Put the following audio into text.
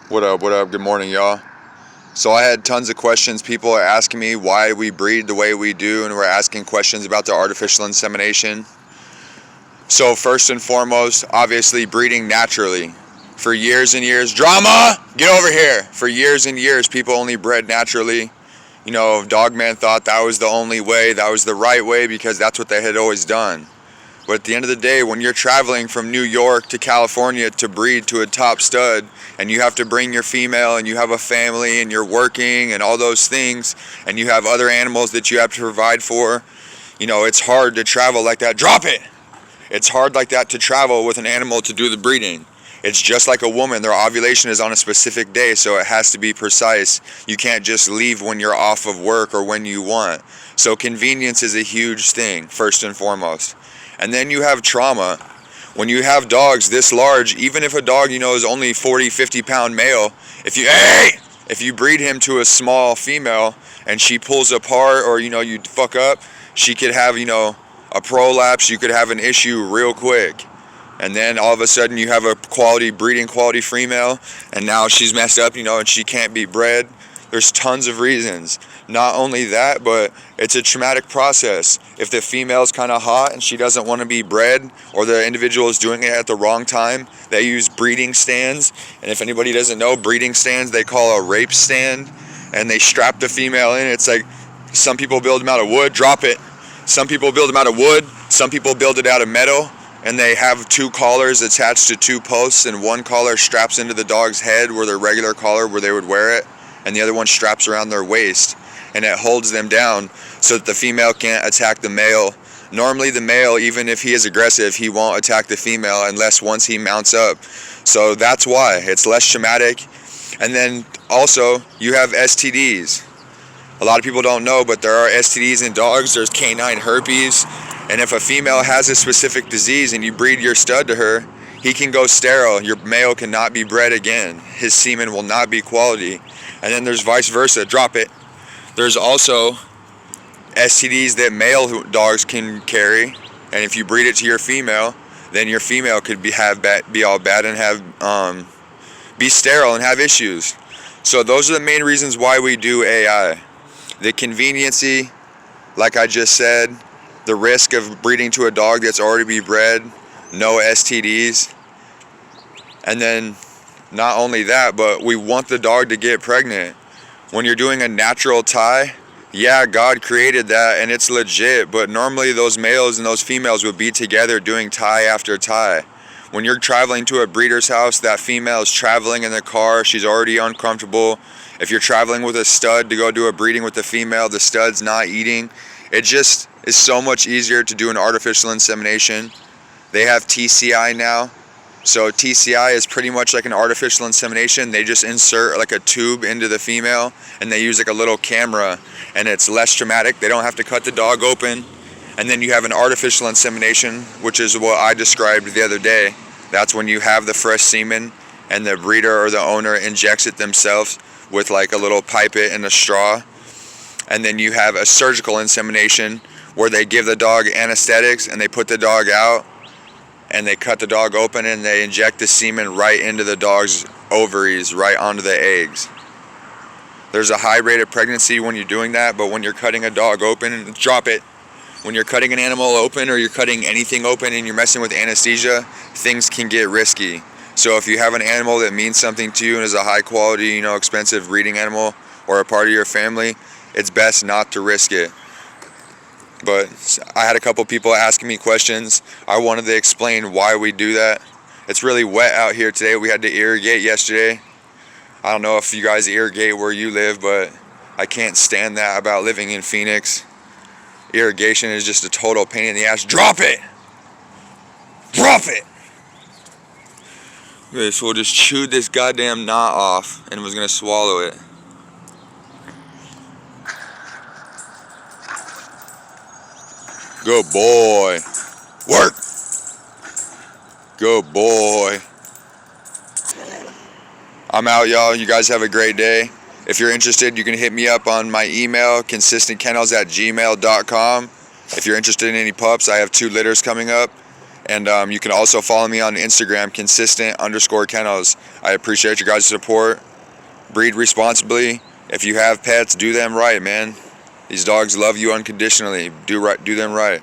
What up, what up? Good morning, y'all. So I had tons of questions. People are asking me why we breed the way we do, and we're asking questions about the artificial insemination. So first and foremost, obviously breeding naturally. For years and years, drama! Get over here! For years and years, people only bred naturally. You know, Dogman thought that was the only way, that was the right way, because that's what they had always done. But at the end of the day, when you're traveling from New York to California to breed to a top stud, and you have to bring your female, and you have a family, and you're working, and all those things, and you have other animals that you have to provide for, you know, it's hard to travel like that. Drop it! It's hard like that to travel with an animal to do the breeding. It's just like a woman. Their ovulation is on a specific day, so it has to be precise. You can't just leave when you're off of work or when you want. So convenience is a huge thing, first and foremost. And then you have trauma. When you have dogs this large, even if a dog, you know, is only 40, 50-pound male, if you breed him to a small female and she pulls apart, or, you know, you fuck up, she could have, you know, a prolapse. You could have an issue real quick. And then all of a sudden you have a breeding quality female, and now she's messed up, you know, and she can't be bred. There's tons of reasons. Not only that, but it's a traumatic process. If the female's kind of hot and she doesn't want to be bred, or the individual is doing it at the wrong time, they use breeding stands. And if anybody doesn't know, breeding stands they call a rape stand, and they strap the female in. It's like, some people build them out of wood. Drop it. Some people build them out of wood. Some people build it out of metal. And they have two collars attached to two posts, and one collar straps into the dog's head where their regular collar where they would wear it, and the other one straps around their waist, and it holds them down so that the female can't attack the male. Normally the male, even if he is aggressive, he won't attack the female unless once he mounts up. So that's why it's less traumatic. And then also you have STDs. A lot of people don't know, but there are STDs in dogs. There's canine herpes. And if a female has a specific disease and you breed your stud to her, he can go sterile. Your male cannot be bred again. His semen will not be quality. And then there's vice versa. Drop it. There's also STDs that male dogs can carry. And if you breed it to your female, then your female could be all bad and have be sterile and have issues. So those are the main reasons why we do AI. The conveniency, like I just said, the risk of breeding to a dog that's already be bred, no STDs. And then not only that, but we want the dog to get pregnant. When you're doing a natural tie, yeah, God created that and it's legit, but normally those males and those females would be together doing tie after tie. When you're traveling to a breeder's house, that female is traveling in the car, she's already uncomfortable. If you're traveling with a stud to go do a breeding with the female, the stud's not eating. It just is so much easier to do an artificial insemination. They have TCI now. So TCI is pretty much like an artificial insemination. They just insert like a tube into the female, and they use like a little camera, and it's less traumatic. They don't have to cut the dog open. And then you have an artificial insemination, which is what I described the other day. That's when you have the fresh semen and the breeder or the owner injects it themselves with like a little pipette and a straw. And then you have a surgical insemination where they give the dog anesthetics and they put the dog out and they cut the dog open and they inject the semen right into the dog's ovaries, right onto the eggs. There's a high rate of pregnancy when you're doing that, but when you're cutting a dog open, drop it. When you're cutting an animal open or you're cutting anything open and you're messing with anesthesia, things can get risky. So if you have an animal that means something to you and is a high quality, you know, expensive breeding animal or a part of your family, it's best not to risk it. But I had a couple people asking me questions. I wanted to explain why we do that. It's really wet out here today. We had to irrigate yesterday. I don't know if you guys irrigate where you live, but I can't stand that about living in Phoenix. Irrigation is just a total pain in the ass. Drop it! Drop it! Okay, so we'll just chew this goddamn knot off and was gonna swallow it. Good boy. Work. Good boy. I'm out, y'all. You guys have a great day. If you're interested, you can hit me up on my email, consistentkennels@gmail.com. If you're interested in any pups, I have 2 litters coming up. And you can also follow me on Instagram, consistent_kennels. I appreciate your guys' support. Breed responsibly. If you have pets, do them right, man. These dogs love you unconditionally. Do them right.